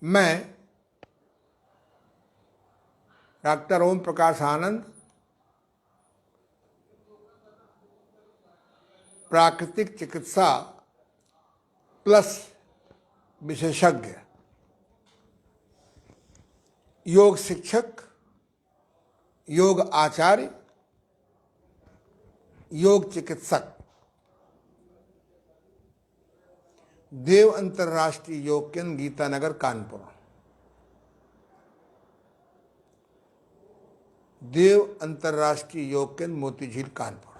मैं डॉक्टर ओम प्रकाश आनंद, प्राकृतिक चिकित्सा प्लस विशेषज्ञ, योग शिक्षक, योग आचार्य, योग चिकित्सक, देव अंतर्राष्ट्रीय योग केंद्र, गीतानगर, कानपुर। देव अंतर्राष्ट्रीय योग केंद्र, मोतीझील, कानपुर।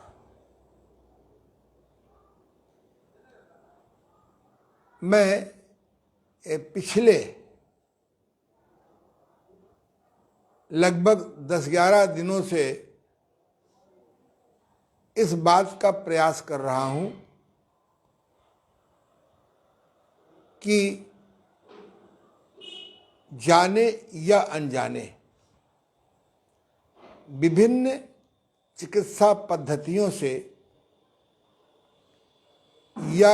मैं पिछले लगभग 10-11 दिनों से इस बात का प्रयास कर रहा हूं कि जाने या अनजाने विभिन्न चिकित्सा पद्धतियों से या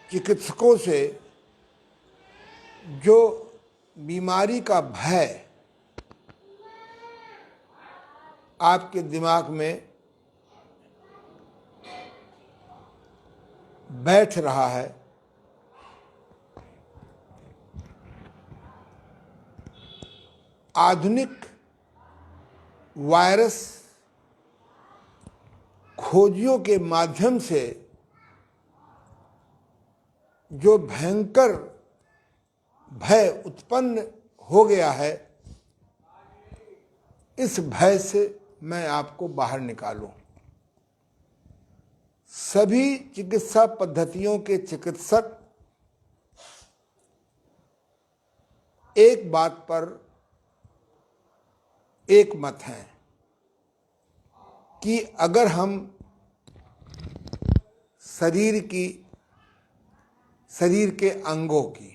चिकित्सकों से जो बीमारी का भय आपके दिमाग में बैठ रहा है, आधुनिक वायरस खोजियों के माध्यम से जो भयंकर भय उत्पन्न हो गया है, इस भय से मैं आपको बाहर निकालूं। सभी चिकित्सा पद्धतियों के चिकित्सक एक बात पर एक मत हैं कि अगर हम शरीर के अंगों की,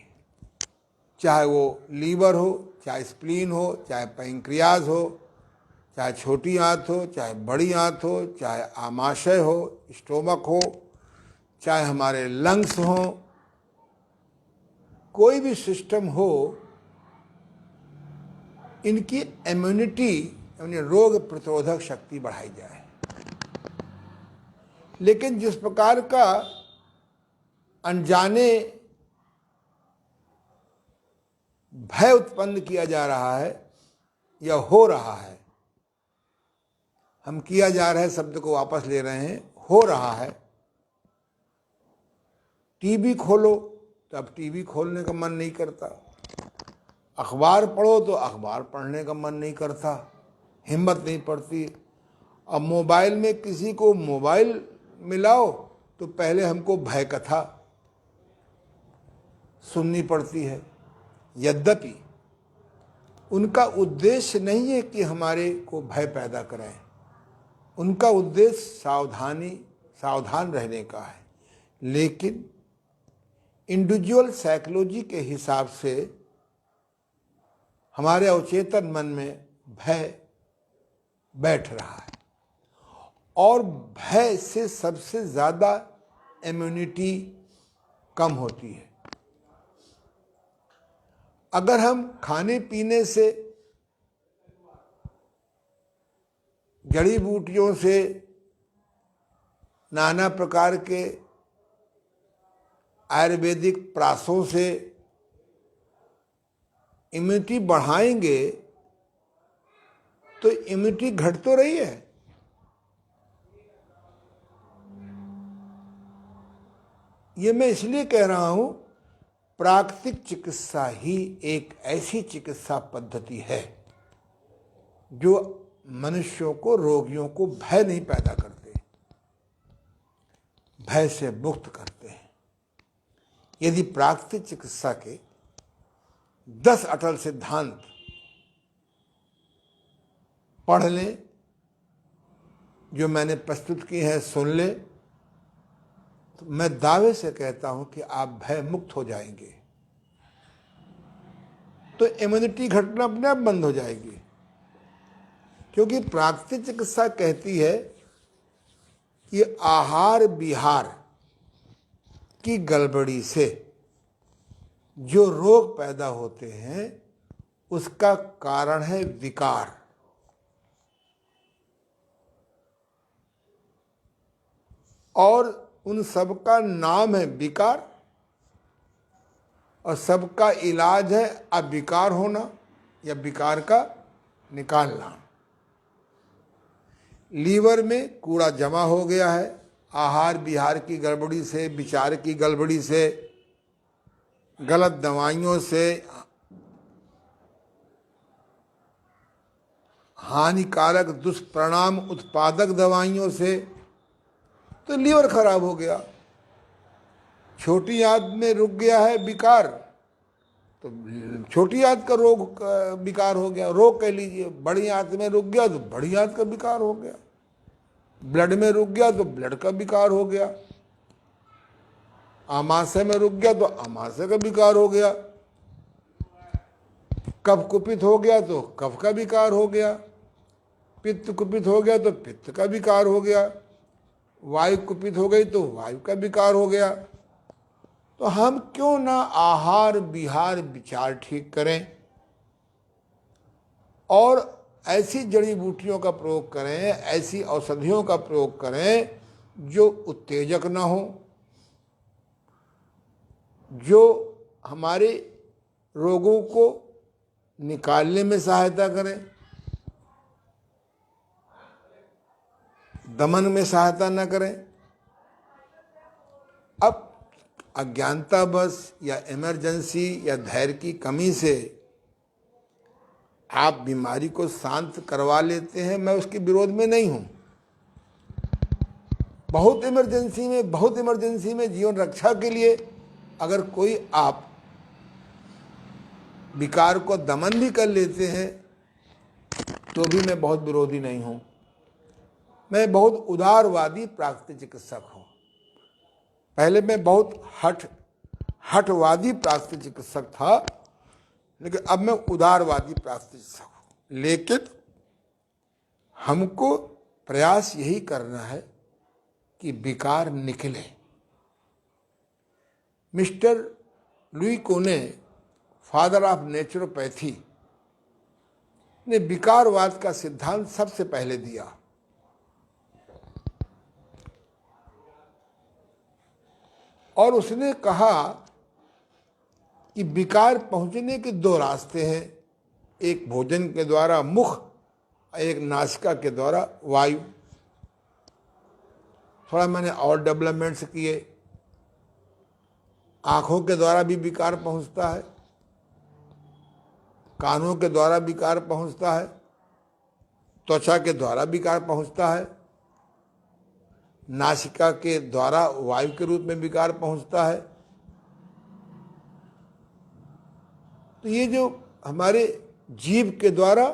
चाहे वो लीवर हो, चाहे स्प्लीन हो, चाहे पैंक्रियाज हो, चाहे छोटी आंत हो, चाहे बड़ी आंत हो, चाहे आमाशय हो, स्टोमक हो, चाहे हमारे लंग्स हो, कोई भी सिस्टम हो, इनकी इम्यूनिटी यानी रोग प्रतिरोधक शक्ति बढ़ाई जाए। लेकिन जिस प्रकार का अनजाने भय उत्पन्न किया जा रहा है या हो रहा है, हम किया जा रहा है शब्द को वापस ले रहे हैं, हो रहा है। टीवी खोलो तो अब टीवी खोलने का मन नहीं करता, अखबार पढ़ो तो अखबार पढ़ने का मन नहीं करता, हिम्मत नहीं पड़ती। अब मोबाइल में किसी को मोबाइल मिलाओ तो पहले हमको भय कथा सुननी पड़ती है। यद्यपि उनका उद्देश्य नहीं है कि हमारे को भय पैदा करें, उनका उद्देश्य सावधान रहने का है। लेकिन इंडिविजुअल साइकोलॉजी के हिसाब से हमारे अवचेतन मन में भय बैठ रहा है, और भय से सबसे ज़्यादा इम्यूनिटी कम होती है। अगर हम खाने पीने से, जड़ी बूटियों से, नाना प्रकार के आयुर्वेदिक प्रासों से इम्यूनिटी बढ़ाएंगे तो इम्यूनिटी घट तो रही है। ये मैं इसलिए कह रहा हूं, प्राकृतिक चिकित्सा ही एक ऐसी चिकित्सा पद्धति है जो मनुष्यों को, रोगियों को भय नहीं पैदा करते, भय से मुक्त करते हैं। यदि प्राकृतिक चिकित्सा के 10 अटल सिद्धांत पढ़ लें, जो मैंने प्रस्तुत किए हैं सुन लें, तो मैं दावे से कहता हूं कि आप भय मुक्त हो जाएंगे। तो इम्यूनिटी घटना अपने आप बंद हो जाएगी, क्योंकि प्राकृतिक चिकित्सा कहती है ये आहार विहार की गड़बड़ी से जो रोग पैदा होते हैं उसका कारण है विकार। और उन सब का नाम है विकार, और सबका इलाज है अविकार होना या विकार का निकालना। लीवर में कूड़ा जमा हो गया है आहार विहार की गड़बड़ी से, विचार की गड़बड़ी से, गलत दवाइयों से, हानिकारक दुष्परिणाम उत्पादक दवाइयों से, तो लीवर खराब हो गया। छोटी आंत में रुक गया है विकार, तो छोटी आंत का रोग विकार हो गया, रोग कह लीजिए। बड़ी आंत में रुक गया तो बड़ी आंत का विकार हो गया। ब्लड में रुक गया तो ब्लड का विकार हो गया। आमाशय में रुक गया तो आमाशय का विकार हो गया। कफ कुपित हो गया तो कफ का विकार हो गया। पित्त कुपित हो गया तो पित्त का विकार हो गया। वायु कुपित हो गई तो वायु का विकार हो गया। तो हम क्यों ना आहार विहार विचार ठीक करें और ऐसी जड़ी बूटियों का प्रयोग करें, ऐसी औषधियों का प्रयोग करें जो उत्तेजक ना हो, जो हमारे रोगों को निकालने में सहायता करें, दमन में सहायता न करें। अब अज्ञानता बस या इमरजेंसी या धैर्य की कमी से आप बीमारी को शांत करवा लेते हैं, मैं उसके विरोध में नहीं हूं। बहुत इमरजेंसी में जीवन रक्षा के लिए अगर कोई आप विकार को दमन भी कर लेते हैं तो भी मैं बहुत विरोधी नहीं हूं। मैं बहुत उदारवादी प्राकृतिक चिकित्सक हूं। पहले मैं बहुत हठवादी प्राकृतिक चिकित्सक था, लेकिन अब मैं उदारवादी प्राकृतिक चिकित्सक हूं। लेकिन हमको प्रयास यही करना है कि विकार निकले। मिस्टर लुई कोने, फादर ऑफ नेचुरोपैथी, ने विकारवाद का सिद्धांत सबसे पहले दिया। और उसने कहा कि विकार पहुंचने के दो रास्ते हैं, एक भोजन के द्वारा मुख, एक नासिका के द्वारा वायु। थोड़ा मैंने और डेवलपमेंट्स किए। आंखों के द्वारा भी विकार पहुंचता है, कानों के द्वारा विकार पहुंचता है, त्वचा के द्वारा विकार पहुंचता है, नासिका के द्वारा वायु के रूप में विकार पहुंचता है। तो ये जो हमारे जीव के द्वारा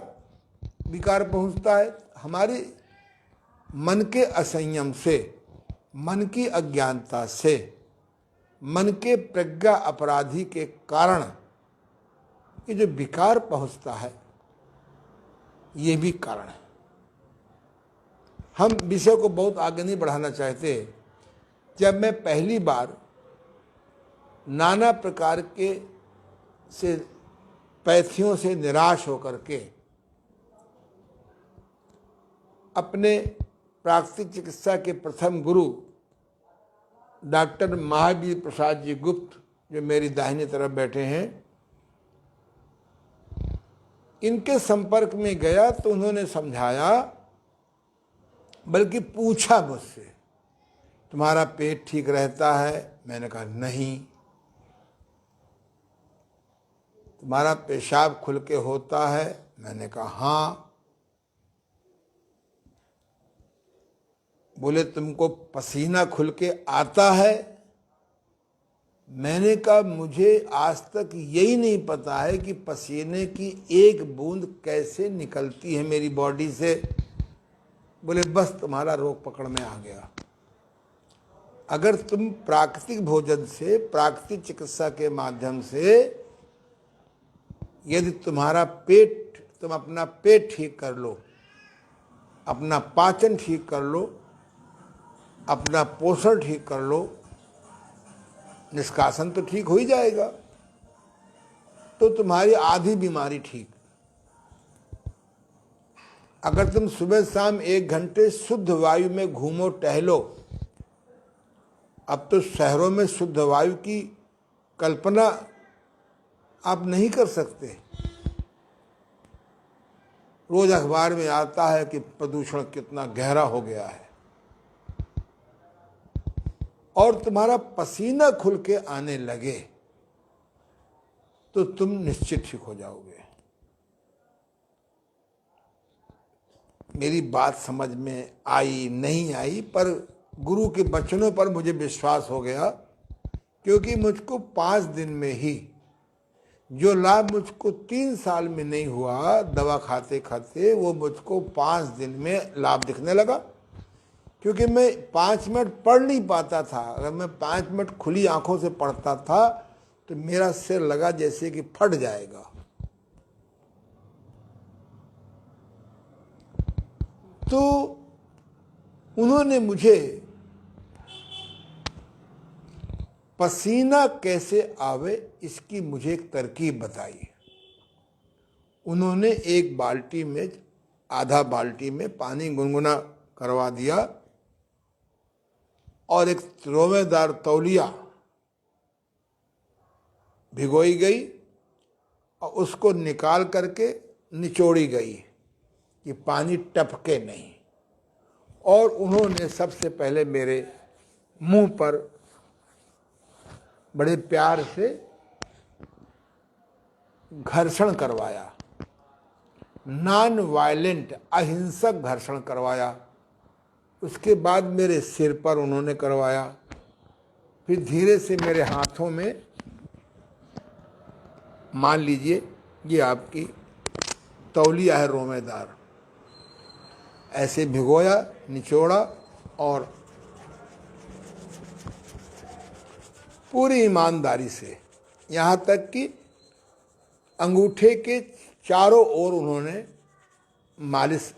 विकार पहुंचता है, हमारे मन के असंयम से, मन की अज्ञानता से, मन के प्रज्ञा अपराधी के कारण ये जो विकार पहुंचता है, ये भी कारण है। हम विषय को बहुत आगे नहीं बढ़ाना चाहते। जब मैं पहली बार नाना प्रकार के से पैथियों से निराश होकर के अपने प्राकृतिक चिकित्सा के प्रथम गुरु डॉक्टर महावीर प्रसाद जी गुप्त, जो मेरी दाहिनी तरफ बैठे हैं, इनके संपर्क में गया तो उन्होंने समझाया, बल्कि पूछा मुझसे, तुम्हारा पेट ठीक रहता है? मैंने कहा नहीं। तुम्हारा पेशाब खुल के होता है? मैंने कहा हाँ। बोले तुमको पसीना खुल के आता है? मैंने कहा मुझे आज तक यही नहीं पता है कि पसीने की एक बूंद कैसे निकलती है मेरी बॉडी से। बोले बस तुम्हारा रोग पकड़ में आ गया। अगर तुम प्राकृतिक भोजन से, प्राकृतिक चिकित्सा के माध्यम से यदि तुम्हारा पेट, तुम अपना पेट ठीक कर लो, अपना पाचन ठीक कर लो, अपना पोषण ठीक कर लो, निष्कासन तो ठीक हो ही जाएगा, तो तुम्हारी आधी बीमारी ठीक। अगर तुम सुबह शाम 1 घंटे शुद्ध वायु में घूमो टहलो, अब तो शहरों में शुद्ध वायु की कल्पना आप नहीं कर सकते। रोज अखबार में आता है कि प्रदूषण कितना गहरा हो गया है, और तुम्हारा पसीना खुल के आने लगे तो तुम निश्चित ठीक हो जाओगे। मेरी बात समझ में आई नहीं आई, पर गुरु के वचनों पर मुझे विश्वास हो गया, क्योंकि मुझको 5 दिन में ही जो लाभ मुझको 3 साल में नहीं हुआ दवा खाते खाते, वो मुझको 5 दिन में लाभ दिखने लगा। क्योंकि मैं 5 मिनट पढ़ नहीं पाता था। अगर मैं 5 मिनट खुली आंखों से पढ़ता था तो मेरा सिर लगा जैसे कि फट जाएगा। तो उन्होंने मुझे पसीना कैसे आवे इसकी मुझे एक तरकीब बताई। उन्होंने एक बाल्टी में, आधा बाल्टी में पानी गुनगुना करवा दिया और एक रोवेदार तौलिया भिगोई गई और उसको निकाल करके निचोड़ी गई कि पानी टपके नहीं। और उन्होंने सबसे पहले मेरे मुंह पर बड़े प्यार से घर्षण करवाया, नॉन वायलेंट अहिंसक घर्षण करवाया। उसके बाद मेरे सिर पर उन्होंने करवाया, फिर धीरे से मेरे हाथों में, मान लीजिए ये आपकी तौलिया है रोमेदार, ऐसे भिगोया, निचोड़ा और पूरी ईमानदारी से, यहाँ तक कि अंगूठे के चारों ओर उन्होंने मालिश,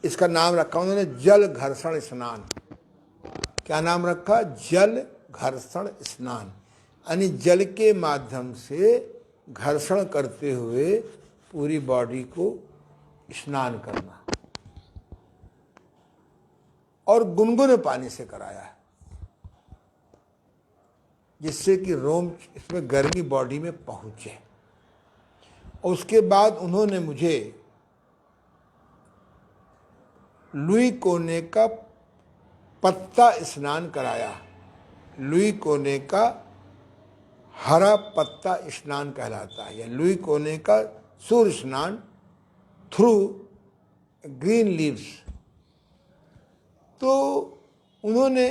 इसका नाम रखा उन्होंने जल घर्षण स्नान। क्या नाम रखा? जल घर्षण स्नान, यानी जल के माध्यम से घर्षण करते हुए पूरी बॉडी को स्नान करना, और गुनगुने पानी से कराया है, जिससे कि रोम इसमें गर्मी बॉडी में पहुंचे। और उसके बाद उन्होंने मुझे लुई कोने का पत्ता स्नान कराया। लुई कोने का हरा पत्ता स्नान कहलाता है, या लुई कोने का सूर्य स्नान थ्रू ग्रीन लीव्स। तो उन्होंने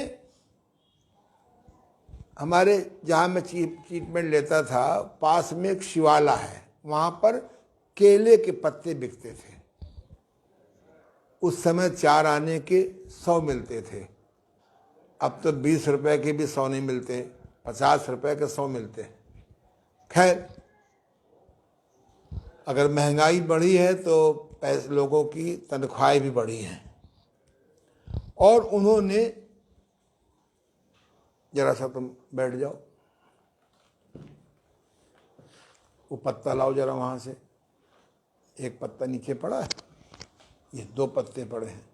हमारे जहाँ मैं ट्रीटमेंट लेता था, पास में एक शिवाला है, वहाँ पर केले के पत्ते बिकते थे। उस समय 4 आने के 100 मिलते थे। अब तो 20 रुपए के भी 100 नहीं मिलते, 50 रुपए के 100 मिलते। खैर, अगर महंगाई बढ़ी है तो पैसे, लोगों की तनख्वाहें भी बढ़ी हैं। और उन्होंने, जरा सा तुम बैठ जाओ, वो पत्ता लाओ जरा वहाँ से। एक पत्ता नीचे पड़ा है, ये 2 पत्ते पड़े हैं,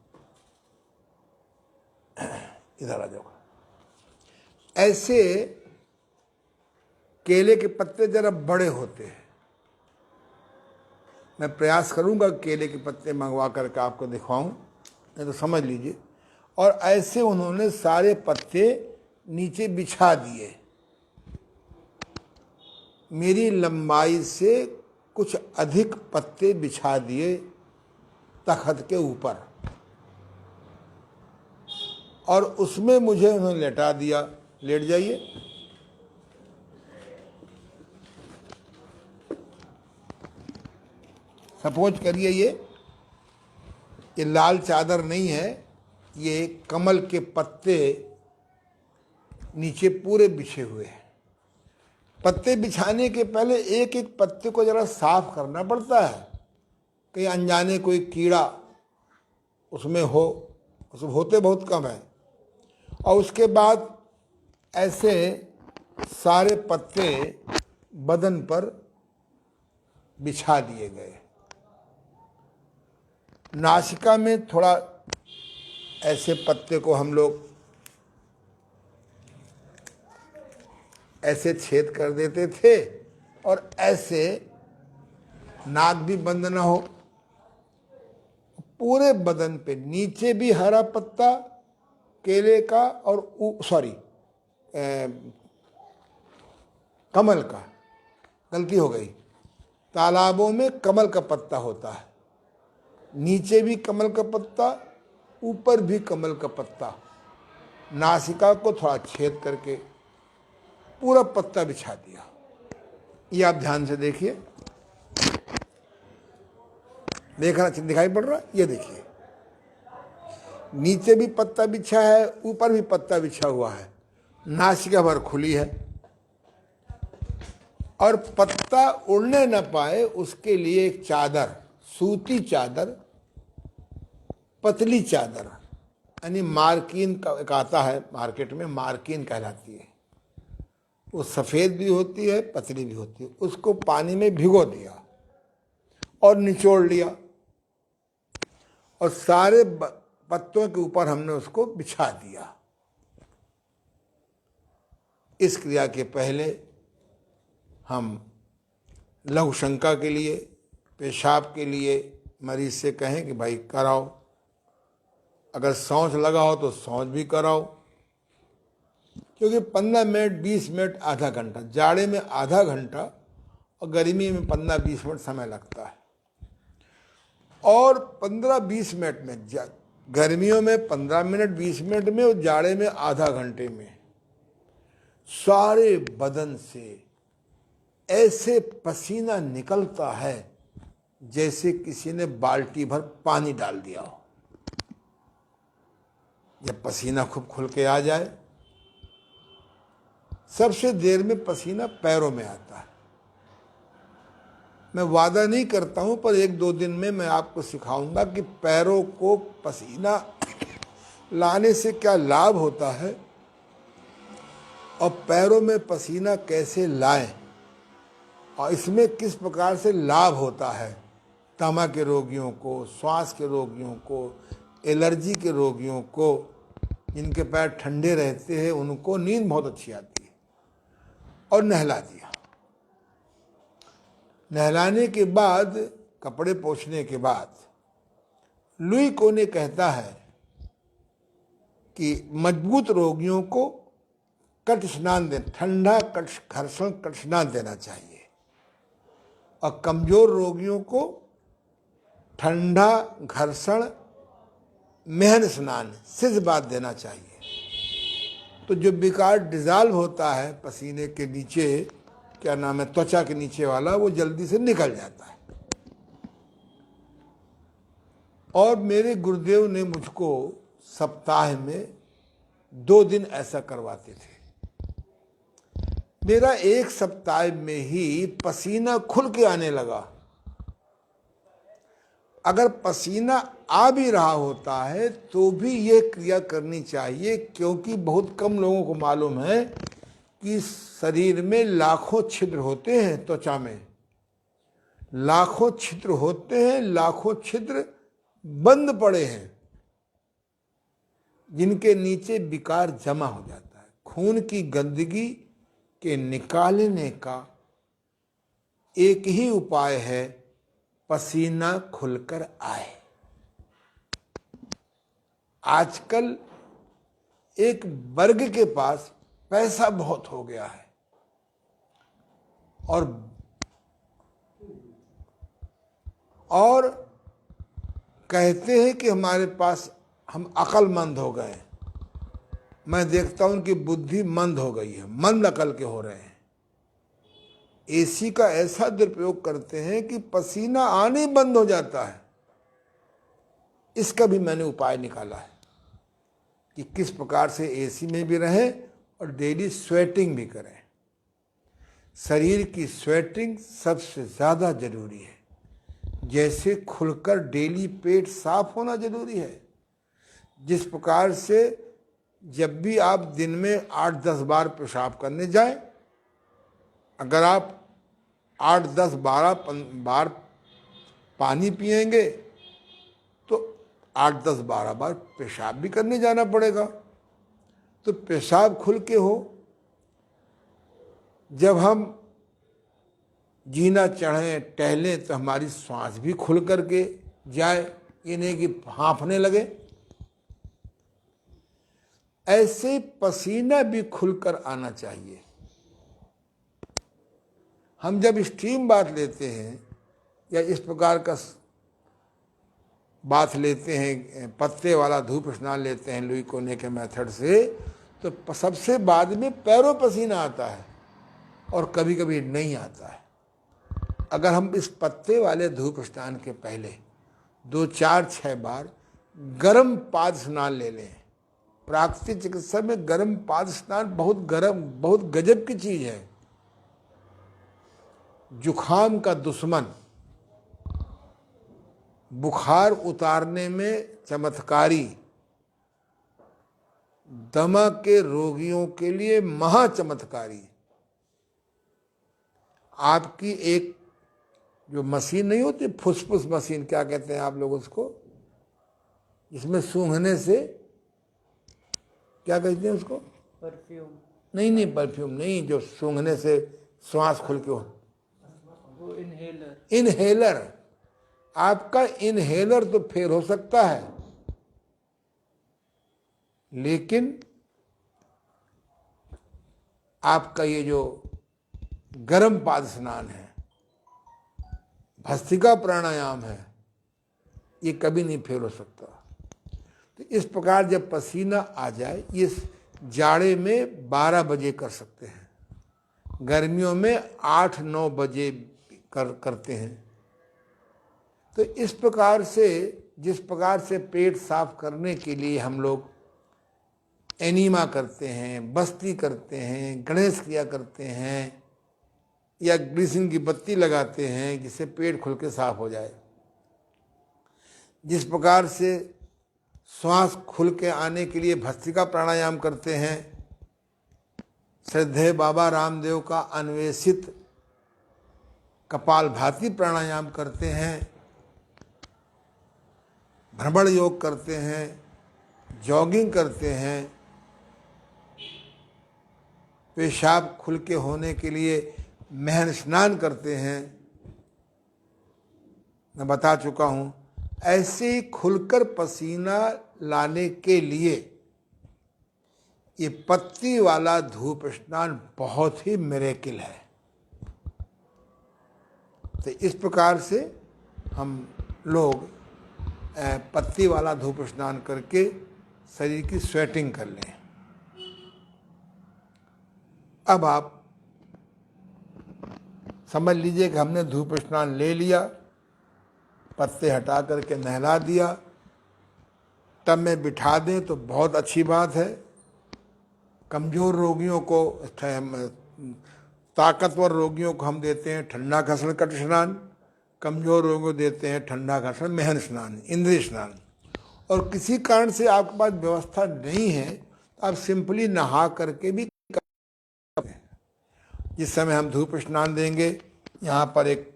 इधर आ जाओ। ऐसे केले के पत्ते जरा बड़े होते हैं। मैं प्रयास करूंगा केले के पत्ते मंगवा करके आपको दिखाऊं, नहीं तो समझ लीजिए। और ऐसे उन्होंने सारे पत्ते नीचे बिछा दिए, मेरी लंबाई से कुछ अधिक पत्ते बिछा दिए तख्त के ऊपर, और उसमें मुझे उन्होंने लेटा दिया। लेट जाइए। सपोज करिए ये लाल चादर नहीं है, ये कमल के पत्ते नीचे पूरे बिछे हुए हैं। पत्ते बिछाने के पहले एक एक पत्ते को जरा साफ करना पड़ता है, कहीं अनजाने कोई कीड़ा उसमें हो, उसमें होते बहुत कम है। और उसके बाद ऐसे सारे पत्ते बदन पर बिछा दिए गए। नासिका में थोड़ा ऐसे पत्ते को हम लोग ऐसे छेद कर देते थे और ऐसे नाक भी बंद ना हो, पूरे बदन पे नीचे भी हरा पत्ता केले का और कमल का, गलती हो गई, तालाबों में कमल का पत्ता होता है, नीचे भी कमल का पत्ता, ऊपर भी कमल का पत्ता, नासिका को थोड़ा छेद करके पूरा पत्ता बिछा दिया। ये आप ध्यान से देखिए, देखना दिखाई पड़ रहा है? ये देखिए, नीचे भी पत्ता बिछा है, ऊपर भी पत्ता बिछा हुआ है, नासिका भर खुली है। और पत्ता उड़ने न पाए उसके लिए एक चादर, सूती चादर, पतली चादर, यानी मार्किन का एक आता है मार्केट में, मार्किन कहलाती है। वो सफ़ेद भी होती है, पतली भी होती है। उसको पानी में भिगो दिया और निचोड़ लिया और सारे पत्तों के ऊपर हमने उसको बिछा दिया। इस क्रिया के पहले हम लघु शंका के लिए, पेशाब के लिए मरीज से कहें कि भाई कराओ, अगर सांस लगा हो तो सांस भी कराओ, क्योंकि 15 मिनट, 20 मिनट, आधा घंटा, जाड़े में आधा घंटा और गर्मी में 15-20 मिनट समय लगता है। और 15-20 मिनट में, गर्मियों में 15 मिनट 20 मिनट में और जाड़े में आधा घंटे में सारे बदन से ऐसे पसीना निकलता है जैसे किसी ने बाल्टी भर पानी डाल दिया हो। जब पसीना खूब खुल के आ जाए, सबसे देर में पसीना पैरों में आता है। मैं वादा नहीं करता हूं, पर 1-2 दिन में मैं आपको सिखाऊंगा कि पैरों को पसीना लाने से क्या लाभ होता है और पैरों में पसीना कैसे लाएं और इसमें किस प्रकार से लाभ होता है। तमा के रोगियों को, श्वास के रोगियों को, एलर्जी के रोगियों को, जिनके पैर ठंडे रहते हैं, उनको नींद बहुत अच्छी आती है। और नहला दिया। नहलाने के बाद, कपड़े पोंछने के बाद, लुई कोने कहता है कि मजबूत रोगियों को कट स्नान देना, ठंडा घर्षण कट स्नान देना चाहिए और कमजोर रोगियों को ठंडा घर्षण मेहन स्नान, सिज बात देना चाहिए। तो जो विकार डिजॉल्व होता है पसीने के नीचे, क्या नाम है, त्वचा के नीचे वाला, वो जल्दी से निकल जाता है। और मेरे गुरुदेव ने मुझको सप्ताह में 2 दिन ऐसा करवाते थे। मेरा 1 सप्ताह में ही पसीना खुल के आने लगा। अगर पसीना आ भी रहा होता है तो भी ये क्रिया करनी चाहिए, क्योंकि बहुत कम लोगों को मालूम है कि शरीर में लाखों छिद्र होते हैं। त्वचा में लाखों छिद्र होते हैं, लाखों छिद्र बंद पड़े हैं, जिनके नीचे विकार जमा हो जाता है। खून की गंदगी के निकालने का एक ही उपाय है, पसीना खुलकर आए। आजकल एक वर्ग के पास पैसा बहुत हो गया है और कहते हैं कि हमारे पास, हम अक्लमंद हो गए। मैं देखता हूं उनकी बुद्धि मंद हो गई है, मंद अकल के हो रहे हैं। एसी का ऐसा दुरुपयोग करते हैं कि पसीना आने बंद हो जाता है। इसका भी मैंने उपाय निकाला है कि किस प्रकार से एसी में भी रहें और डेली स्वेटिंग भी करें। शरीर की स्वेटिंग सबसे ज़्यादा जरूरी है। जैसे खुलकर डेली पेट साफ होना जरूरी है, जिस प्रकार से जब भी आप दिन में 8-10 बार पेशाब करने जाएं, अगर आप 8-10-12 बार पानी पिएंगे तो 8-10-12 बार पेशाब भी करने जाना पड़ेगा। तो पेशाब खुल के हो। जब हम जीना चढ़ें, टहलें, तो हमारी सांस भी खुल करके जाए, ये नहीं कि हाँफने लगे। ऐसे पसीना भी खुलकर आना चाहिए। हम जब स्टीम बाथ लेते हैं या इस प्रकार का बाथ लेते हैं, पत्ते वाला धूप स्नान लेते हैं लुई कोने के मेथड से, तो सबसे बाद में पैरों पसीना आता है और कभी कभी नहीं आता है। अगर हम इस पत्ते वाले धूप स्नान के पहले 2-4-6 बार गर्म पाद स्नान ले लें। प्राकृतिक चिकित्सा में गर्म पाद स्नान बहुत गजब की चीज है। जुखाम का दुश्मन, बुखार उतारने में चमत्कारी, दमा के रोगियों के लिए महाचमत्कारी। आपकी एक जो मशीन नहीं होती, फुसफुस मशीन, क्या कहते हैं आप लोग उसको, इसमें सूंघने से क्या कहते हैं उसको? परफ्यूम। नहीं, परफ्यूम नहीं, जो सूंघने से श्वास खुल के हो, वो इनहेलर। इनहेलर। आपका इनहेलर तो फेल हो सकता है, लेकिन आपका ये जो गर्म पाद स्नान है, भस्त्रिका प्राणायाम है, ये कभी नहीं फेल हो सकता। तो इस प्रकार जब पसीना आ जाए, ये जाड़े में 12 बजे कर सकते हैं, गर्मियों में 8-9 बजे करते हैं। तो इस प्रकार से, जिस प्रकार से पेट साफ करने के लिए हम लोग एनीमा करते हैं, बस्ती करते हैं, गणेश क्रिया करते हैं, या ग्लिसरीन की बत्ती लगाते हैं जिससे पेट खुल के साफ हो जाए, जिस प्रकार से श्वास खुल के आने के लिए भस्त्रिका प्राणायाम करते हैं, श्रद्धेय बाबा रामदेव का अन्वेषित कपालभाति प्राणायाम करते हैं, भ्रमण योग करते हैं, जॉगिंग करते हैं, पेशाब खुल के होने के लिए महन स्नान करते हैं, मैं बता चुका हूं। ऐसे ही खुलकर पसीना लाने के लिए ये पत्ती वाला धूप स्नान बहुत ही मिरेकिल है। तो इस प्रकार से हम लोग पत्ती वाला धूप स्नान करके शरीर की स्वेटिंग कर लें। अब आप समझ लीजिए कि हमने धूप स्नान ले लिया, पत्ते हटा करके नहला दिया, टब में बिठा दें तो बहुत अच्छी बात है। कमज़ोर रोगियों को, ताकतवर रोगियों को हम देते हैं ठंडा घर्षण कट स्नान, कमज़ोर रोगियों को देते हैं ठंडा घर्षण महन स्नान, इंद्रिय स्नान। और किसी कारण से आपके पास व्यवस्था नहीं है तो आप सिंपली नहा करके भी, जिस समय हम धूप स्नान देंगे, यहाँ पर एक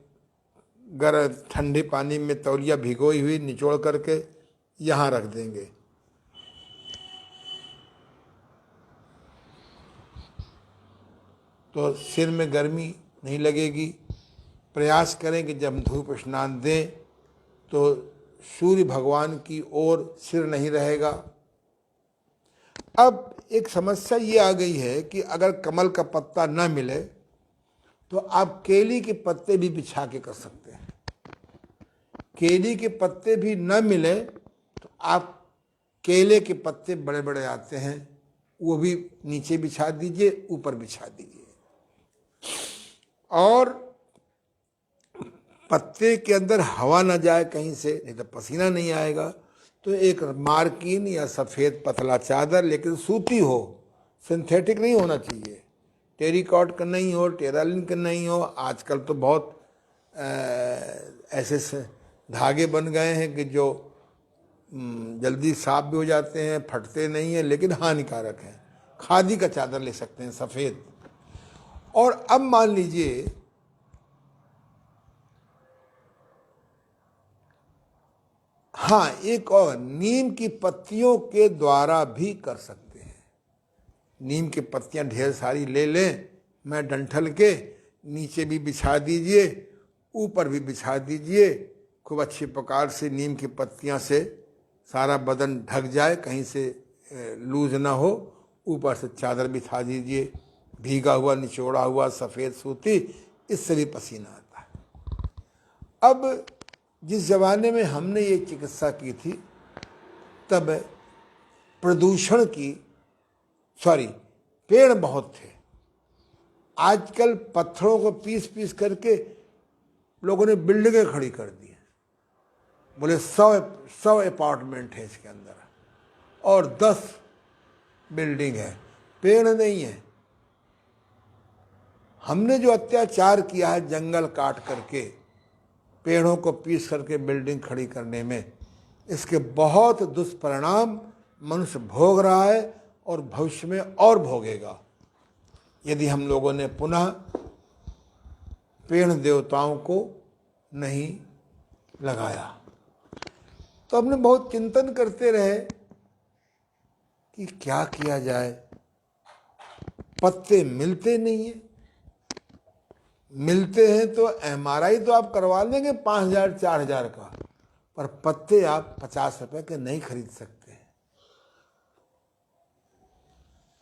ठंडे पानी में तौलिया भिगोई हुई निचोड़ करके यहाँ रख देंगे। तो सिर में गर्मी नहीं लगेगी। प्रयास करें कि जब धूप स्नान दें तो सूर्य भगवान की ओर सिर नहीं रहेगा। अब एक समस्या ये आ गई है कि अगर कमल का पत्ता न मिले तो आप केली के पत्ते भी बिछा के कर सकते हैं। केली के पत्ते भी न मिले तो आप केले के पत्ते बड़े बड़े आते हैं, वो भी नीचे बिछा दीजिए, ऊपर बिछा दीजिए। और पत्ते के अंदर हवा न जाए कहीं से, नहीं तो पसीना नहीं आएगा। तो एक मार्किन या सफ़ेद पतला चादर, लेकिन सूती हो, सिंथेटिक नहीं होना चाहिए, टेरिकॉट का नहीं हो, टेरालिन का नहीं हो। आजकल तो बहुत ऐसे धागे बन गए हैं कि जो जल्दी साफ भी हो जाते हैं, फटते नहीं हैं, लेकिन हानिकारक हैं। खादी का चादर ले सकते हैं, सफ़ेद। और अब मान लीजिए हाँ, एक और, नीम की पत्तियों के द्वारा भी कर सकते हैं। नीम की पत्तियां ढेर सारी ले लें, मैं डंठल के नीचे भी बिछा दीजिए, ऊपर भी बिछा दीजिए, खूब अच्छी प्रकार से नीम की पत्तियां से सारा बदन ढक जाए, कहीं से लूज ना हो। ऊपर से चादर बिछा दीजिए, भीगा हुआ निचोड़ा हुआ सफ़ेद सूती, इससे भी पसीना आता है। अब जिस ज़माने में हमने ये चिकित्सा की थी, तब प्रदूषण की पेड़ बहुत थे। आजकल पत्थरों को पीस पीस करके लोगों ने बिल्डिंगें खड़ी कर दी हैं। बोले 100 अपार्टमेंट है इसके अंदर और 10 बिल्डिंग है, पेड़ नहीं है। हमने जो अत्याचार किया है जंगल काट करके, पेड़ों को पीस करके बिल्डिंग खड़ी करने में, इसके बहुत दुष्परिणाम मनुष्य भोग रहा है और भविष्य में और भोगेगा यदि हम लोगों ने पुनः पेड़ देवताओं को नहीं लगाया। तो हमने बहुत चिंतन करते रहे कि क्या किया जाए। पत्ते मिलते नहीं हैं, मिलते हैं तो MRI तो आप करवा लेंगे 5,000 4,000 का, पर पत्ते आप 50 रुपए के नहीं खरीद सकते।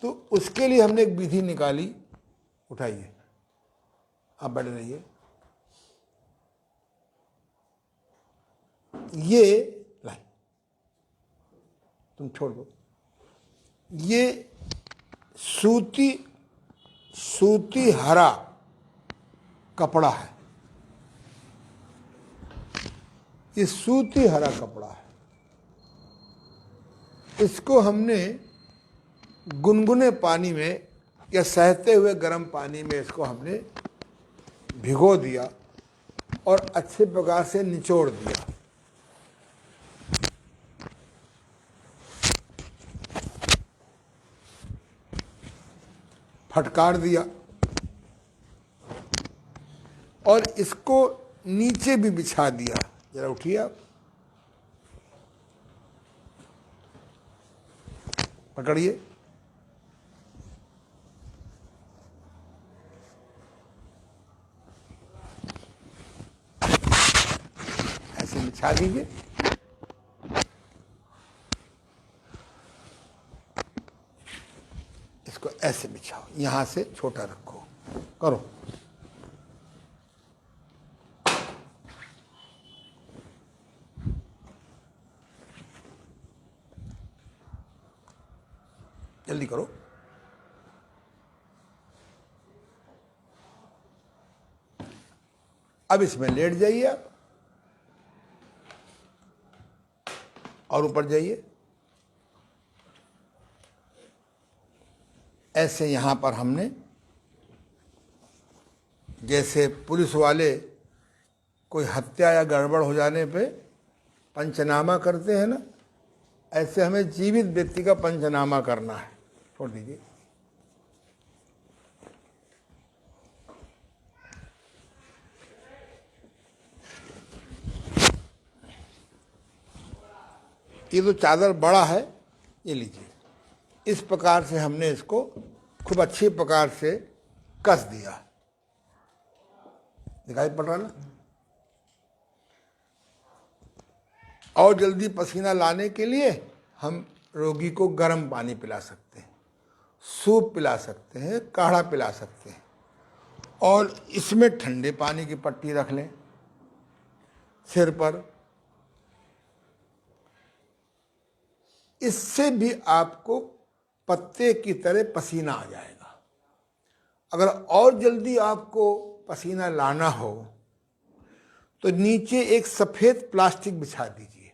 तो उसके लिए हमने एक विधि निकाली। उठाइए, आप बैठे रहिए। ये लाई, तुम छोड़ दो। ये सूती हरा कपड़ा है, ये सूती हरा कपड़ा है। इसको हमने गुनगुने पानी में या सहते हुए गर्म पानी में इसको हमने भिगो दिया और अच्छे प्रकार से निचोड़ दिया। फटकार दिया और इसको नीचे भी बिछा दिया। जरा उठिए आप, पकड़िए। ऐसे बिछा दीजिए। इसको ऐसे बिछाओ, यहां से छोटा रखो, करो। जल्दी करो। अब इसमें लेट जाइए आप और ऊपर जाइए। ऐसे यहां पर हमने, जैसे पुलिस वाले कोई हत्या या गड़बड़ हो जाने पे पंचनामा करते हैं ना, ऐसे हमें जीवित व्यक्ति का पंचनामा करना है। छोड़ दीजिए। ये तो चादर बड़ा है, ये लीजिए। इस प्रकार से हमने इसको खूब अच्छी प्रकार से कस दिया। दिखाई पड़ रहा ना? और जल्दी पसीना लाने के लिए हम रोगी को गर्म पानी पिला सकते हैं, सूप पिला सकते हैं, काढ़ा पिला सकते हैं, और इसमें ठंडे पानी की पट्टी रख लें सिर पर। इससे भी आपको पत्ते की तरह पसीना आ जाएगा। अगर और जल्दी आपको पसीना लाना हो तो नीचे एक सफेद प्लास्टिक बिछा दीजिए,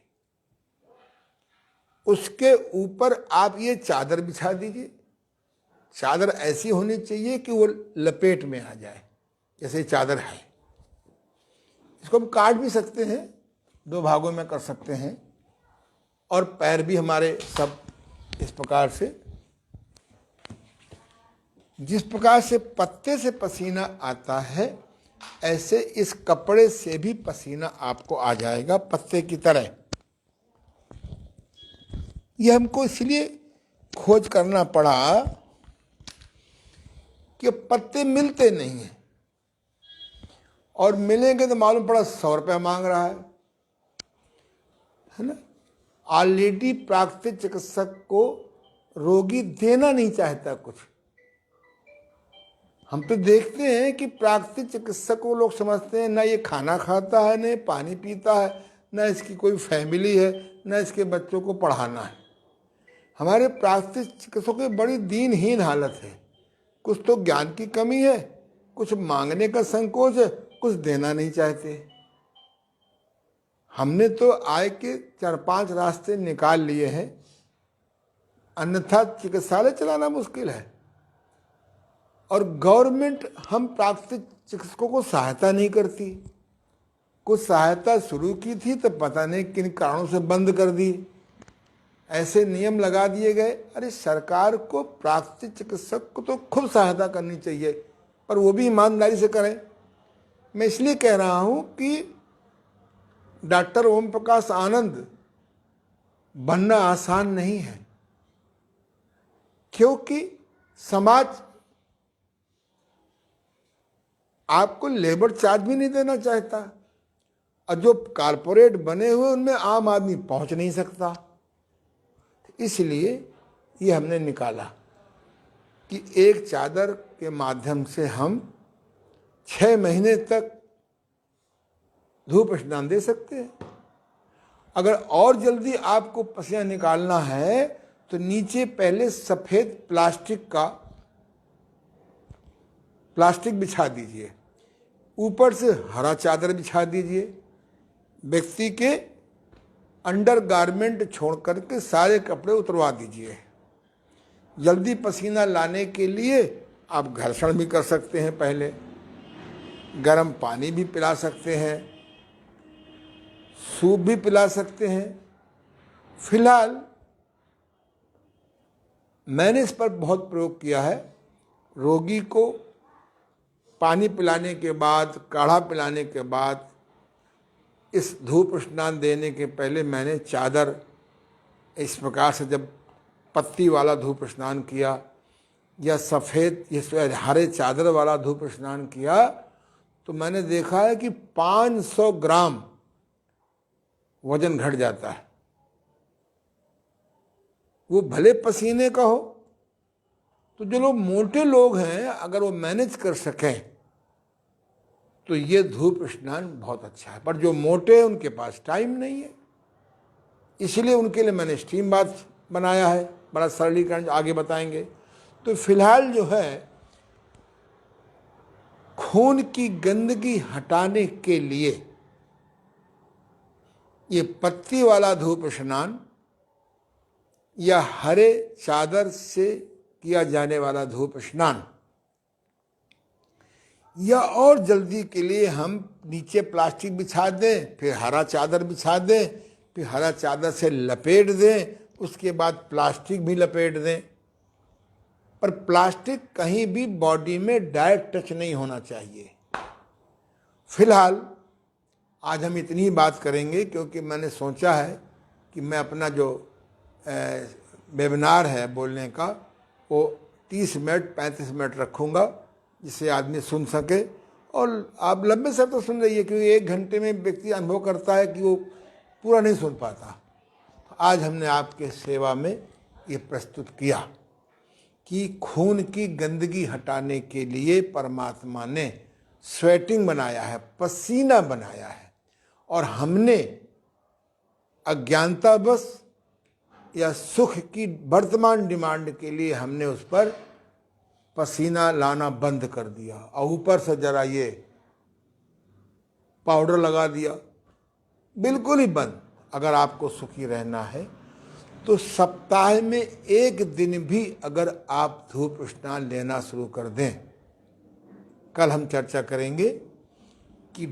उसके ऊपर आप ये चादर बिछा दीजिए। चादर ऐसी होनी चाहिए कि वो लपेट में आ जाए, जैसे चादर है। इसको हम काट भी सकते हैं, 2 भागों में कर सकते हैं, और पैर भी हमारे सब इस प्रकार से, जिस प्रकार से पत्ते से पसीना आता है ऐसे इस कपड़े से भी पसीना आपको आ जाएगा पत्ते की तरह। यह हमको इसलिए खोज करना पड़ा कि पत्ते मिलते नहीं हैं, और मिलेंगे तो मालूम पड़ा 100 रुपया मांग रहा है ना। ऑलरेडी प्राकृतिक चिकित्सक को रोगी देना नहीं चाहता कुछ। हम तो देखते हैं कि प्राकृतिक चिकित्सक को लोग समझते हैं ना ये खाना खाता है, ना ये पानी पीता है, ना इसकी कोई फैमिली है, ना इसके बच्चों को पढ़ाना है। हमारे प्राकृतिक चिकित्सकों की बड़ी दीनहीन हालत है। कुछ तो ज्ञान की कमी है, कुछ मांगने का संकोच है, कुछ देना नहीं चाहते। हमने तो आय के 4-5 रास्ते निकाल लिए हैं, अन्यथा चिकित्सालय चलाना मुश्किल है। और गवर्नमेंट हम प्राकृतिक चिकित्सकों को सहायता नहीं करती। कुछ सहायता शुरू की थी तो पता नहीं किन कारणों से बंद कर दी। ऐसे नियम लगा दिए गए। अरे सरकार को प्राकृतिक चिकित्सक को तो खूब सहायता करनी चाहिए, पर वो भी ईमानदारी से करें। मैं इसलिए कह रहा हूँ कि डॉक्टर ओम प्रकाश आनंद बनना आसान नहीं है, क्योंकि समाज आपको लेबर चार्ज भी नहीं देना चाहता, और जो कारपोरेट बने हुए उनमें आम आदमी पहुंच नहीं सकता। इसलिए ये हमने निकाला कि एक चादर के माध्यम से हम 6 महीने तक धूप स्नान दे सकते हैं। अगर और जल्दी आपको पसीना निकालना है तो नीचे पहले सफेद प्लास्टिक बिछा दीजिए, ऊपर से हरा चादर बिछा दीजिए। व्यक्ति के अंडर गारमेंट छोड़ करके सारे कपड़े उतरवा दीजिए। जल्दी पसीना लाने के लिए आप घर्षण भी कर सकते हैं, पहले गर्म पानी भी पिला सकते हैं, सूप भी पिला सकते हैं। फिलहाल मैंने इस पर बहुत प्रयोग किया है। रोगी को पानी पिलाने के बाद, काढ़ा पिलाने के बाद, इस धूप स्नान देने के पहले मैंने चादर इस प्रकार से, जब पत्ती वाला धूप स्नान किया या सफ़ेद हरे चादर वाला धूप स्नान किया, तो मैंने देखा है कि 500 ग्राम वजन घट जाता है। वो भले पसीने का हो, तो जो लोग मोटे लोग हैं अगर वो मैनेज कर सकें तो ये धूप स्नान बहुत अच्छा है। पर जो मोटे हैं उनके पास टाइम नहीं है, इसलिए उनके लिए मैंने स्टीम बाथ बनाया है। बड़ा सरलीकरण आगे बताएंगे। तो फिलहाल जो है, खून की गंदगी हटाने के लिए ये पत्ती वाला धूप स्नान या हरे चादर से किया जाने वाला धूप स्नान, या और जल्दी के लिए हम नीचे प्लास्टिक बिछा दें, फिर हरा चादर बिछा दें, फिर हरा चादर से लपेट दें, उसके बाद प्लास्टिक भी लपेट दें। पर प्लास्टिक कहीं भी बॉडी में डायरेक्ट टच नहीं होना चाहिए। फिलहाल आज हम इतनी ही बात करेंगे, क्योंकि मैंने सोचा है कि मैं अपना जो वेबिनार है बोलने का, वो 30 मिनट 35 मिनट रखूँगा, जिससे आदमी सुन सके। और आप लंबे समय तो सुन रही है, क्योंकि 1 घंटे में व्यक्ति अनुभव करता है कि वो पूरा नहीं सुन पाता। आज हमने आपके सेवा में ये प्रस्तुत किया कि खून की गंदगी हटाने के लिए परमात्मा ने स्वेटिंग बनाया है, पसीना बनाया है, और हमने अज्ञानतावश या सुख की वर्तमान डिमांड के लिए हमने उस पर पसीना लाना बंद कर दिया, और ऊपर से जरा ये पाउडर लगा दिया, बिल्कुल ही बंद। अगर आपको सुखी रहना है तो सप्ताह में 1 दिन भी अगर आप धूप स्नान लेना शुरू कर दें। कल हम चर्चा करेंगे कि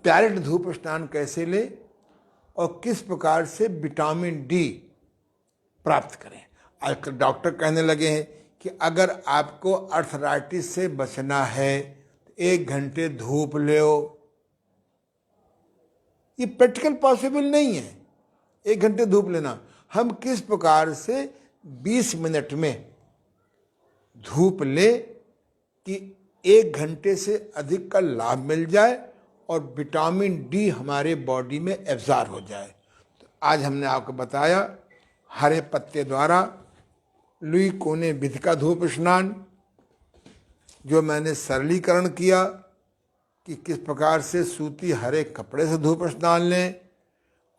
डायरेक्ट धूप स्नान कैसे लें और किस प्रकार से विटामिन डी प्राप्त करें। आजकल डॉक्टर कहने लगे हैं कि अगर आपको अर्थराइटिस से बचना है तो 1 घंटे धूप लो। ये प्रैक्टिकल पॉसिबल नहीं है 1 घंटे धूप लेना। हम किस प्रकार से 20 मिनट में धूप ले कि 1 घंटे से अधिक का लाभ मिल जाए और विटामिन डी हमारे बॉडी में एब्जॉर्ब हो जाए। तो आज हमने आपको बताया हरे पत्ते द्वारा लुई कोने विधि का धूप स्नान, जो मैंने सरलीकरण किया कि किस प्रकार से सूती हरे कपड़े से धूप स्नान लें,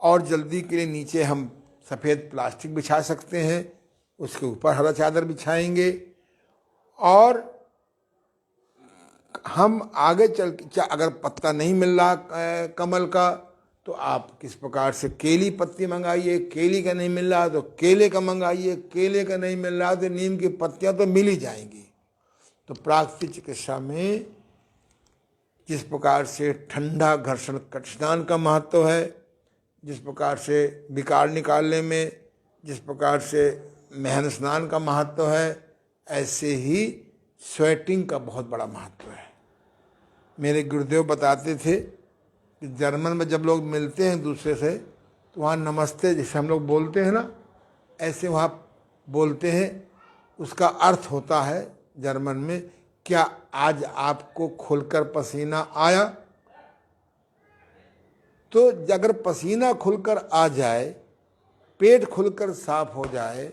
और जल्दी के लिए नीचे हम सफ़ेद प्लास्टिक बिछा सकते हैं, उसके ऊपर हरा चादर बिछाएंगे। और हम आगे चल के अगर पत्ता नहीं मिल रहा कमल का तो आप किस प्रकार से केली पत्ती मंगाइए, केली का नहीं मिल रहा तो केले का मंगाइए, केले का नहीं मिल रहा तो नीम की पत्तियां तो मिल ही जाएंगी। तो प्राकृतिक चिकित्सा में जिस प्रकार से ठंडा घर्षण कट स्नान का महत्व है, जिस प्रकार से विकार निकालने में जिस प्रकार से महन स्नान का महत्व है, ऐसे ही स्वेटिंग का बहुत बड़ा महत्व है। मेरे गुरुदेव बताते थे कि जर्मन में जब लोग मिलते हैं दूसरे से तो वहाँ नमस्ते जैसे हम लोग बोलते हैं ना, ऐसे वहाँ बोलते हैं। उसका अर्थ होता है जर्मन में, क्या आज आपको खुलकर पसीना आया? तो अगर पसीना खुलकर आ जाए, पेट खुलकर साफ हो जाए,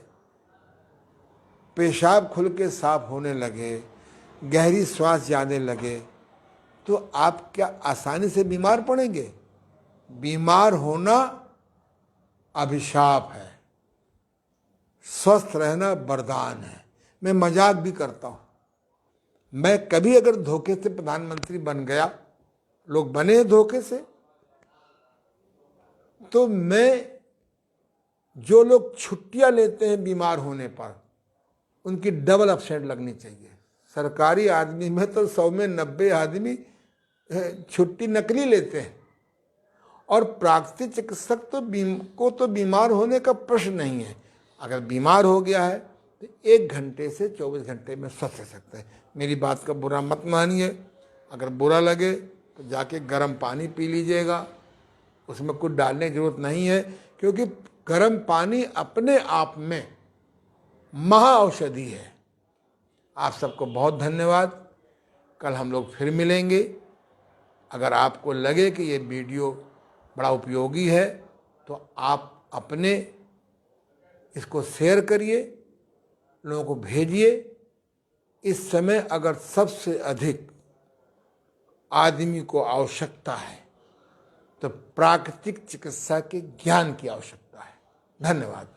पेशाब खुल के साफ होने लगे, गहरी श्वास जाने लगे, तो आप क्या आसानी से बीमार पड़ेंगे? बीमार होना अभिशाप है, स्वस्थ रहना वरदान है। मैं मजाक भी करता हूँ। मैं कभी अगर धोखे से प्रधानमंत्री बन गया, लोग बने धोखे से, तो मैं जो लोग छुट्टियां लेते हैं बीमार होने पर, उनकी डबल अपसेंट लगनी चाहिए। सरकारी आदमी में तो 100 में 90 आदमी छुट्टी नकली लेते हैं, और प्राकृतिक चिकित्सक तो बीमार होने का प्रश्न नहीं है। अगर बीमार हो गया है तो 1 घंटे से 24 घंटे में स्वस्थ रह सकते हैं। मेरी बात का बुरा मत मानिए, अगर बुरा लगे तो जाके गर्म पानी पी लीजिएगा, उसमें कुछ डालने की जरूरत नहीं है, क्योंकि गर्म पानी अपने आप में महा औषधि है। आप सबको बहुत धन्यवाद। कल हम लोग फिर मिलेंगे। अगर आपको लगे कि ये वीडियो बड़ा उपयोगी है तो आप अपने इसको शेयर करिए, लोगों को भेजिए। इस समय अगर सबसे अधिक आदमी को आवश्यकता है तो प्राकृतिक चिकित्सा के ज्ञान की आवश्यकता है। धन्यवाद।